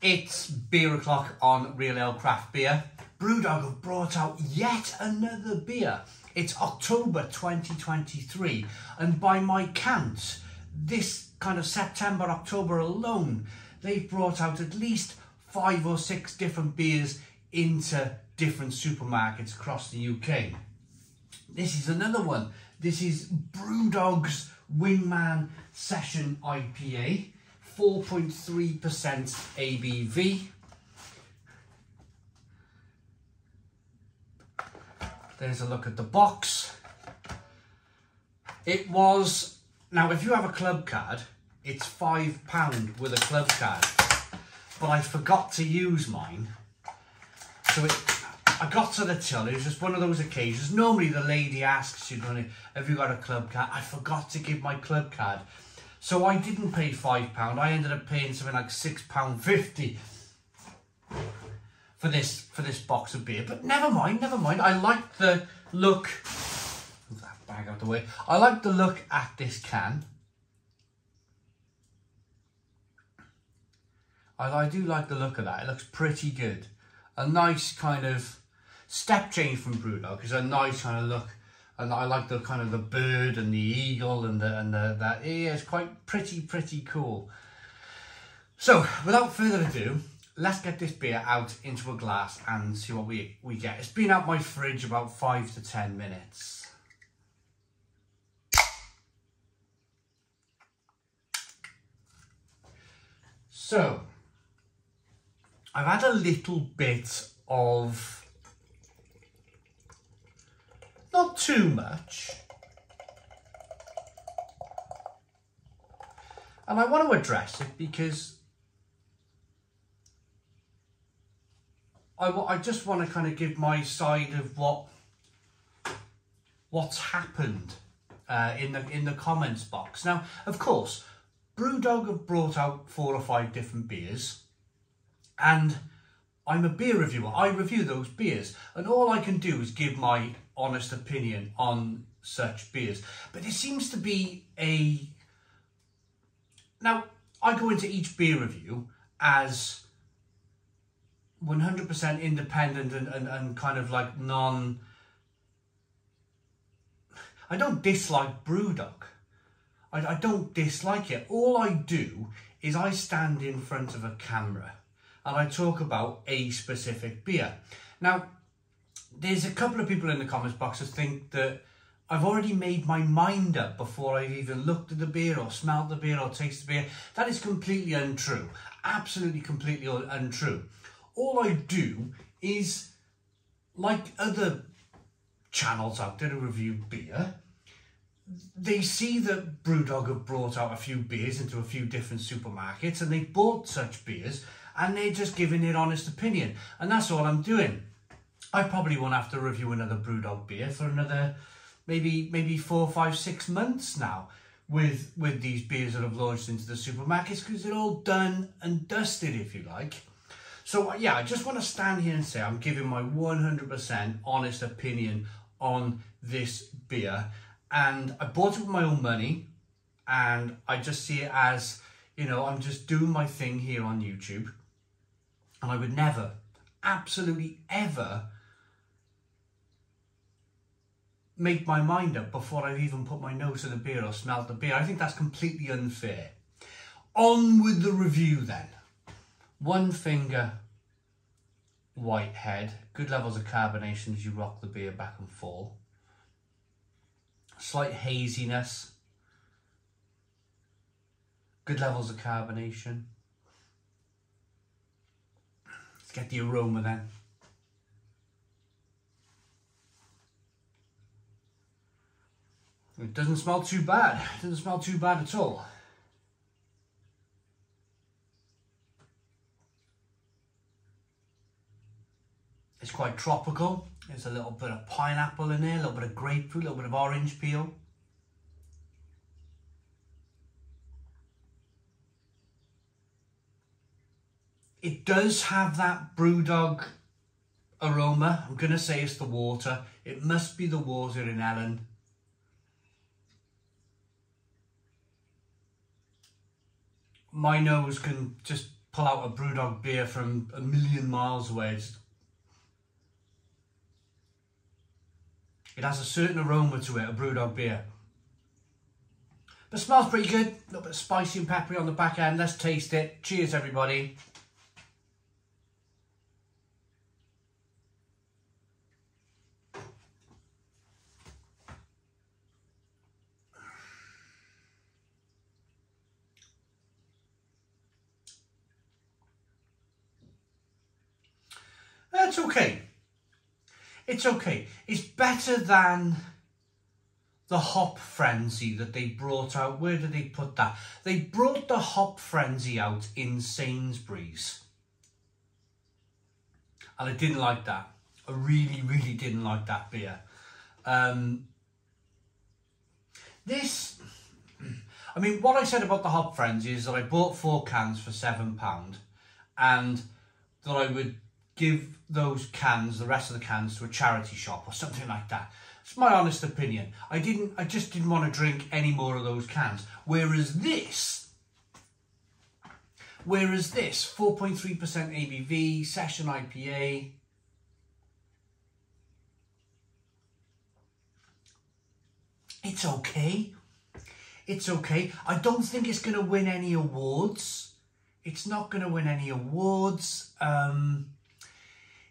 It's beer o'clock on Real Ale Craft Beer. Brewdog have brought out yet another beer. It's October 2023, and by my count, this kind of September, October alone, they've brought out at least 5 or 6 different beers into different supermarkets across the UK. This is another one. This is Brewdog's Wingman Session IPA, 4.3% ABV. There's a look at the box. It was, now if you have a club card, it's £5 with a club card, but I forgot to use mine. So I got to the till, it was just one of those occasions. Normally the lady asks you, have you got a club card? I forgot to give my club card. So I didn't pay £5, I ended up paying something like £6.50 for this box of beer. But never mind, I like the look, move that bag out the way. I like the look at this can. I do like the look of that, it looks pretty good. A nice kind of step change from Brewdog, it's a nice kind of look. And I like the kind of the bird and the eagle and that. Yeah, it's quite pretty cool. So without further ado, let's get this beer out into a glass and see what we get. It's been out my fridge about 5 to 10 minutes. So I've had a little bit of, not too much, and I want to address it because I just want to kind of give my side of what's happened in the comments box. Now, of course, Brewdog have brought out 4 or 5 different beers, and I'm a beer reviewer. I review those beers, and all I can do is give my honest opinion on such beers. But there seems to be now I go into each beer review as 100% independent and kind of like I don't dislike Brewdog. I don't dislike it. All I do is I stand in front of a camera and I talk about a specific beer. Now, there's a couple of people in the comments box that think that I've already made my mind up before I've even looked at the beer or smelled the beer or tasted the beer. That is completely untrue. Absolutely completely untrue. All I do is, like other channels out there who review beer, they see that Brewdog have brought out a few beers into a few different supermarkets and they've bought such beers and they're just giving their honest opinion. And that's all I'm doing. I probably won't have to review another Brewdog beer for another maybe 4, 5, 6 months now with these beers that have launched into the supermarkets, because they're all done and dusted, if you like. So yeah, I just want to stand here and say I'm giving my 100% honest opinion on this beer. And I bought it with my own money, and I just see it as, you know, I'm just doing my thing here on YouTube. And I would never, absolutely ever, make my mind up before I've even put my nose to the beer or smelled the beer. I think that's completely unfair. On with the review then. One finger white head, good levels of carbonation as you rock the beer back and forth. Slight haziness, good levels of carbonation. Let's get the aroma then. It doesn't smell too bad. It doesn't smell too bad at all. It's quite tropical. There's a little bit of pineapple in there, a little bit of grapefruit, a little bit of orange peel. It does have that Brewdog aroma. I'm going to say it's the water. It must be the water in Ellen. My nose can just pull out a Brewdog beer from a million miles away. It has a certain aroma to it, a Brewdog beer. But it smells pretty good. A little bit of spicy and peppery on the back end. Let's taste it. Cheers, everybody. It's okay. It's okay. It's better than the hop frenzy that they brought out. Where did they put that? They brought the hop frenzy out in Sainsbury's. And I didn't like that. I really, really didn't like that beer. I mean, what I said about the hop frenzy is that I bought 4 cans for £7 and that I would give those cans, the rest of the cans, to a charity shop or something like that. It's my honest opinion. I just didn't want to drink any more of those cans. Whereas this, 4.3% ABV, session IPA. It's okay. It's okay. I don't think it's going to win any awards. It's not going to win any awards.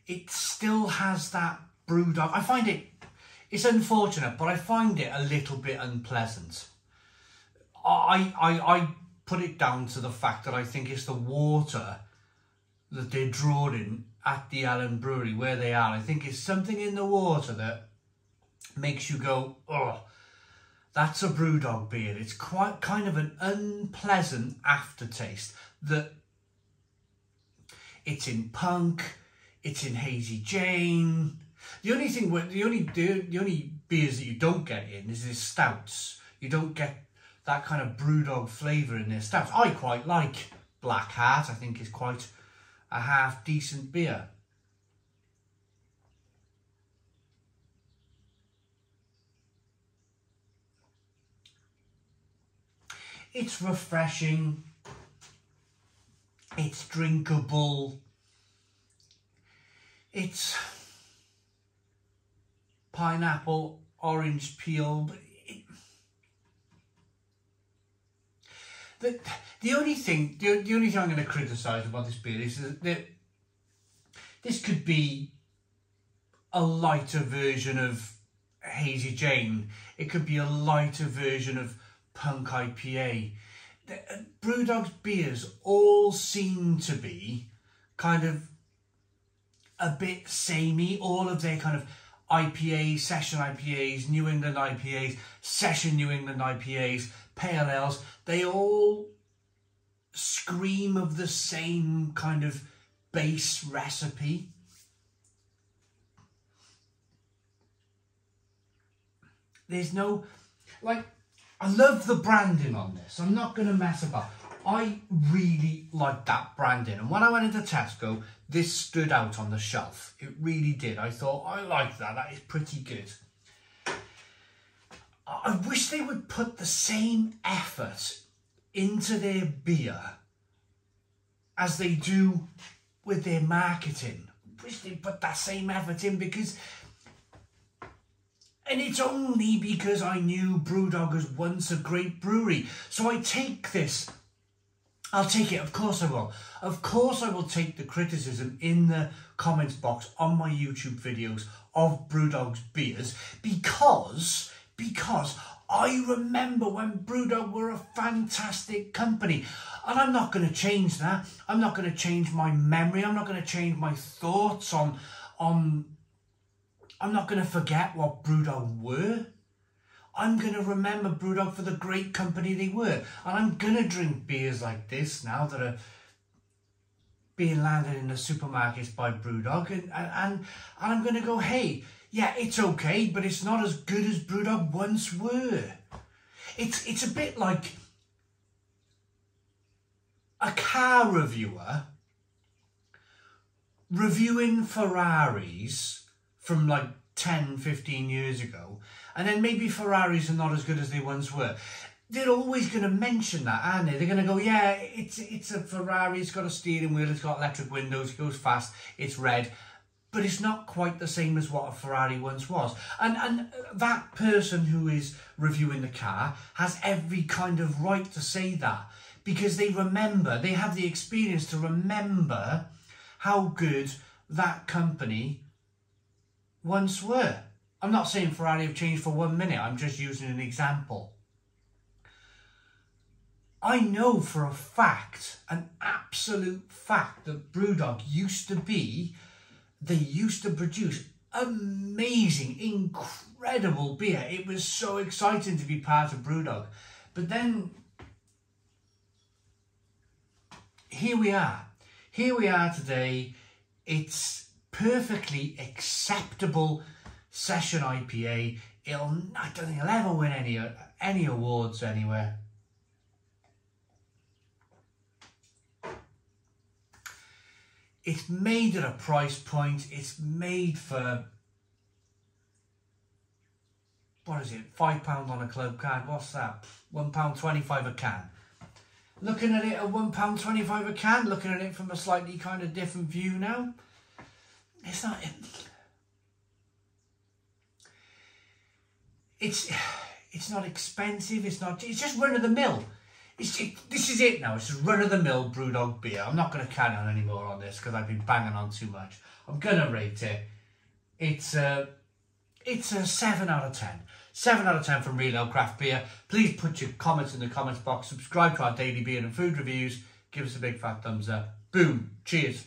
It still has that Brewdog. I find it's unfortunate, but I find it a little bit unpleasant. I put it down to the fact that I think it's the water that they're drawn in at the Allen Brewery where they are. I think it's something in the water that makes you go, oh, that's a Brewdog beer. It's quite kind of an unpleasant aftertaste. That it's in Punk, it's in Hazy Jane. The only beers that you don't get in is his stouts. You don't get that kind of Brewdog flavour in their stouts. I quite like Black Hat. I think it's quite a half decent beer. It's refreshing. It's drinkable. It's pineapple, orange peel. But the only thing I'm going to criticise about this beer is that this could be a lighter version of Hazy Jane. It could be a lighter version of Punk IPA. Brewdog's beers all seem to be kind of a bit samey. All of their kind of IPAs, session IPAs, New England IPAs, session New England IPAs, pale ales, they all scream of the same kind of base recipe. There's no, like, I love the branding on this. I'm not going to mess about. I really like that branding. And when I went into Tesco, this stood out on the shelf. It really did. I thought, I like that. That is pretty good. I wish they would put the same effort into their beer as they do with their marketing. I wish they'd put that same effort in because... And it's only because I knew Brewdog was once a great brewery. So I take this. I'll take it. Of course I will. Of course I will take the criticism in the comments box on my YouTube videos of Brewdog's beers because I remember when Brewdog were a fantastic company. And I'm not going to change that. I'm not going to change my memory. I'm not going to change my thoughts on I'm not going to forget what Brewdog were. I'm going to remember Brewdog for the great company they were. And I'm going to drink beers like this now that are being landed in the supermarkets by Brewdog. And I'm going to go, hey, yeah, it's okay, but it's not as good as Brewdog once were. It's a bit like a car reviewer reviewing Ferraris from like 10, 15 years ago, and then maybe Ferraris are not as good as they once were. they're always going to mention that, aren't they? They're going to go, yeah, it's a Ferrari, it's got a steering wheel, it's got electric windows, it goes fast, it's red. But it's not quite the same as what a Ferrari once was. And that person who is reviewing the car has every kind of right to say that, because they remember, they have the experience to remember how good that company once were. I'm not saying Ferrari have changed for 1 minute, I'm just using an example. I know for a fact, an absolute fact, that Brewdog they used to produce amazing, incredible beer. It was so exciting to be part of Brewdog. But then, here we are. Here we are today. It's perfectly acceptable session IPA. I don't think it'll ever win any awards anywhere. It's made at a price point. It's made for, what is it, £5 on a club card? What's that? £1.25 a can. Looking at it at £1.25 a can, looking at it from a slightly kind of different view now, it's not. It's not expensive. It's just run of the mill. This is it now. It's just run-of-the-mill Brewdog beer. I'm not going to carry on anymore on this because I've been banging on too much. I'm going to rate it. It's a 7 out of 10. 7 out of 10 from Real Ale Craft Beer. Please put your comments in the comments box. Subscribe to our daily beer and food reviews. Give us a big fat thumbs up. Boom. Cheers.